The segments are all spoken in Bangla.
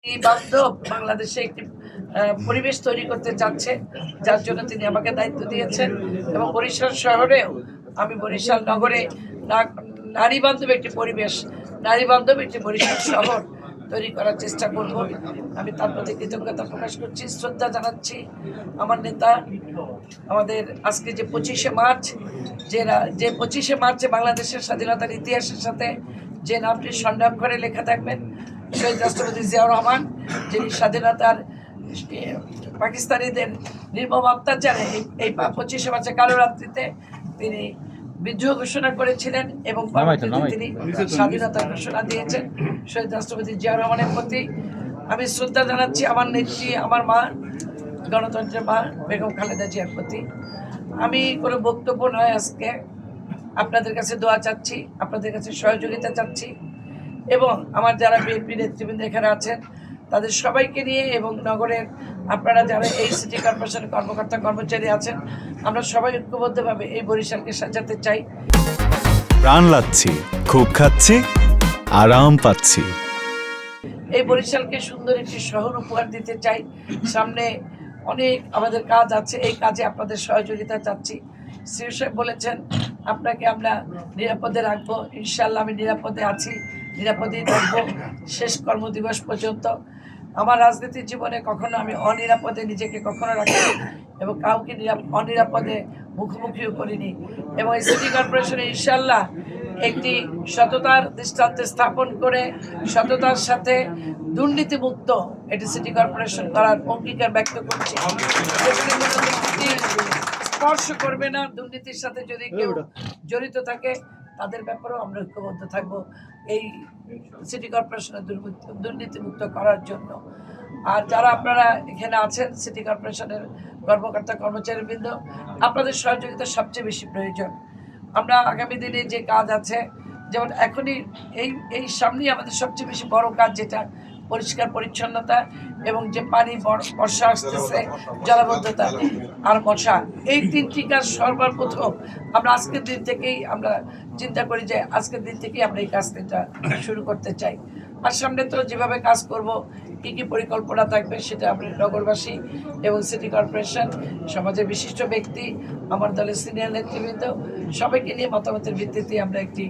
এই বান্ধব বাংলাদেশে একটি পরিবেশ তৈরি করতে চাচ্ছে, যার জন্য তিনি আমাকে দায়িত্ব দিয়েছেন। এবং বরিশাল শহরেও আমি বরিশাল নগরে নারী বান্ধব একটি পরিবেশ, নারী বান্ধব একটি বরিশাল শহর তৈরি করার চেষ্টা করব। আমি তার প্রতি কৃতজ্ঞতা প্রকাশ করছি, শ্রদ্ধা জানাচ্ছি। আমার নেতা আমাদের আজকে যে 25শে মার্চ, যে 25শে মার্চে বাংলাদেশের স্বাধীনতার ইতিহাসের সাথে যে নামটি স্বর্ণাক্ষরে লেখা থাকবেন, শহীদ রাষ্ট্রপতি জিয়াউর রহমান, যিনি স্বাধীনতার পাকিস্তানিদের নির্মম অত্যাচারে এই 25শে মার্চে কালো রাত্রিতে তিনি বিদ্রোহ ঘোষণা করেছিলেন এবং তিনি স্বাধীনতার ঘোষণা দিয়েছেন। শহীদ রাষ্ট্রপতি জিয়াউর রহমানের প্রতি আমি শ্রদ্ধা জানাচ্ছি। আমার নেত্রী, আমার মা, গণতন্ত্রের মা বেগম খালেদা জিয়ার প্রতি আমি কোনো বক্তব্য নয়, আজকে আপনাদের কাছে দোয়া চাচ্ছি, আপনাদের কাছে সহযোগিতা চাচ্ছি এবং আমার যারা বিএনপি নেতৃবৃন্দ এখানে আছেন তাদের সবাইকে নিয়ে এবং নগরের আপনারা যারা এই সিটি কর্পোরেশনের কর্মকর্তা কর্মচারী আছেন, আমরা সবাই ঐক্যবদ্ধভাবে এই বরিশালকে সাজাতে চাই। প্রাণ লাগছে, খুব খাচ্ছি, আরাম পাচ্ছি। এই বরিশালকে সুন্দর একটি শহর উপহার দিতে চাই। সামনে অনেক আমাদের কাজ আছে, এই কাজে আপনাদের সহযোগিতা চাচ্ছি। সিও সাহেব বলেছেন আপনাকে আমরা নিরাপদে রাখবো, ইনশাল্লাহ আমি নিরাপদে আছি, নিরাপদেই থাকবো শেষ কর্মদিবস পর্যন্ত। আমার রাজনীতির জীবনে কখনো আমি অনিরাপদে নিজেকে কখনো রাখিনি এবং কাউকে অনিরাপদে মুখোমুখিও করিনি। এবং এই সিটি কর্পোরেশনে ইনশাল্লাহ একটি সততার দৃষ্টান্ত স্থাপন করে সততার সাথে দুর্নীতিমুক্ত এটি সিটি কর্পোরেশন করার অঙ্গীকার ব্যক্ত করছি। স্পর্শ করবে না, দুর্নীতির সাথে যদি কেউ জড়িত থাকে তাদের ব্যাপারেও আমরা ঐক্যবদ্ধ থাকবো এই সিটি কর্পোরেশনের দুর্নীতিমুক্ত করার জন্য। আর যারা আপনারা এখানে আছেন সিটি কর্পোরেশনের কর্মকর্তা কর্মচারীবৃন্দ, আপনাদের সহযোগিতা সবচেয়ে বেশি প্রয়োজন। আমরা আগামী দিনে যে কাজ আছে, যেমন এখনই এই সামনেই আমাদের সবচেয়ে বেশি বড় কাজ যেটা পরিষ্কার পরিচ্ছন্নতা এবং যে পানি বর্ষা আসতেছে, জলাবদ্ধতা আর মশা, এই তিনটি কাজ সর্বপ্রথম আমরা আজকের দিন থেকেই আমরা চিন্তা করি যে আজকের দিন থেকেই আমরা এই কাজটা শুরু করতে চাই। আর সামনে তো যেভাবে কাজ করব, কী কী পরিকল্পনা থাকবে সেটা আমরা নগরবাসী এবং সিটি কর্পোরেশন, সমাজের বিশিষ্ট ব্যক্তি, আমার দলের সিনিয়র নেতৃবৃন্দ সবাইকে নিয়ে মতামতের ভিত্তিতে আমরা একটি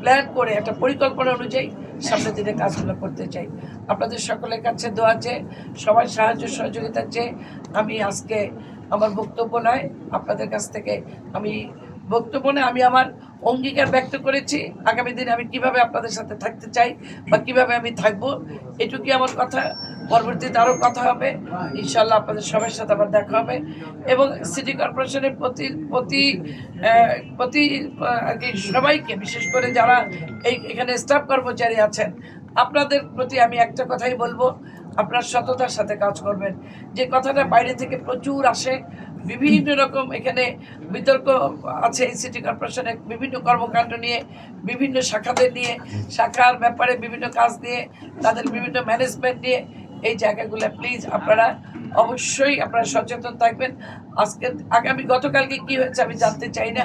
প্ল্যান করে একটা পরিকল্পনা অনুযায়ী সামনের দিনে কাজগুলো করতে চাই। আপনাদের সকলের কাছে দোয়া চেয়ে, সবাই সাহায্য সহযোগিতা চেয়ে আমি আজকে আমার বক্তব্য নয়, আপনাদের কাছ থেকে আমি আমার অঙ্গীকার ব্যক্ত করেছি আগামী দিনে আমি কিভাবে আপনাদের সাথে থাকতে চাই বা কিভাবে আমি থাকবো, এটুকুই আমার কথা। পরবর্তীতে আরও কথা হবে ইনশাল্লাহ, আপনাদের সবার সাথে আবার দেখা হবে। এবং সিটি কর্পোরেশনের প্রতি আর কি সবাইকে, বিশেষ করে যারা এখানে স্টাফ কর্মচারী আছেন, আপনাদের প্রতি আমি একটা কথাই বলবো, আপনার সততার সাথে কাজ করবেন। যে কথাটা বাইরে থেকে প্রচুর আসে, বিভিন্ন রকম এখানে বিতর্ক আছে এই সিটি কর্পোরেশনের বিভিন্ন কর্মকাণ্ড নিয়ে, বিভিন্ন শাখাদের নিয়ে, শাখার ব্যাপারে বিভিন্ন কাজ নিয়ে, তাদের বিভিন্ন ম্যানেজমেন্ট নিয়ে, এই জায়গাগুলো প্লিজ আপনারা অবশ্যই আপনারা সচেতন থাকবেন। গতকালকে কি হয়েছে আমি জানতে চাই না,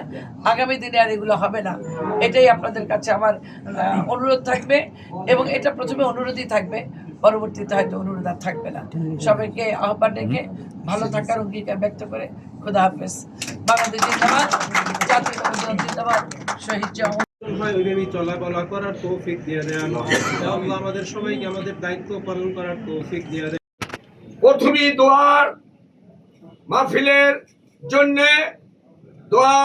আগামী দিনে আর এগুলো হবে না, এটাই আপনাদের কাছে আমার অনুরোধ থাকবে। এবং এটা প্রথমে অনুরোধই থাকবে, পরবর্তীতে হয়তো অনুরোধ আর থাকবে না। সবাইকে আহ্বান রেখে ভালো থাকার অঙ্গীকার ব্যক্ত করে খোদা হাফেজ। বাংলাদেশ জিন্দাবাদ, জাতীয় জিন্দাবাদ, শহীদ জিয়া চলাফেরা করার তৌফিক দিয়ে দেন। আল্লাহ আমাদের সবাইকে আমাদের দায়িত্ব পালন করার তৌফিক দিয়ে দেন। প্রথমেই দোয়ার মাহফিলের জন্য দোয়া